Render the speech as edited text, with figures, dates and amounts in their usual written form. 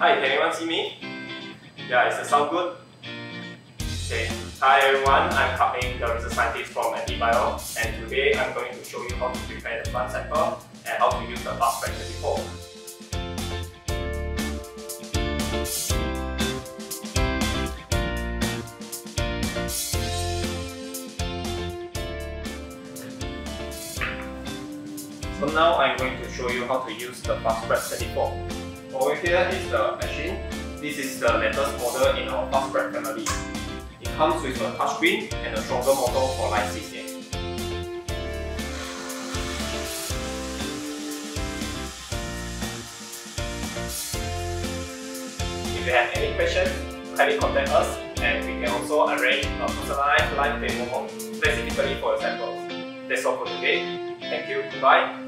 Hi, can anyone see me? Yeah, is the sound good? Okay. Hi everyone, I'm Kaping, the research scientist from NTBio, and today I'm going to show you how to prepare the plant sample and how to use the FastSpread 34. So now I'm going to show you how to use the FastSpread 34. Over here is the machine. This is the latest model in our FastSpread family. It comes with a touchscreen and a stronger motor for light CCA. If you have any questions, kindly contact us, and we can also arrange a personalized live demo specifically for your samples. That's all for today. Thank you. Goodbye.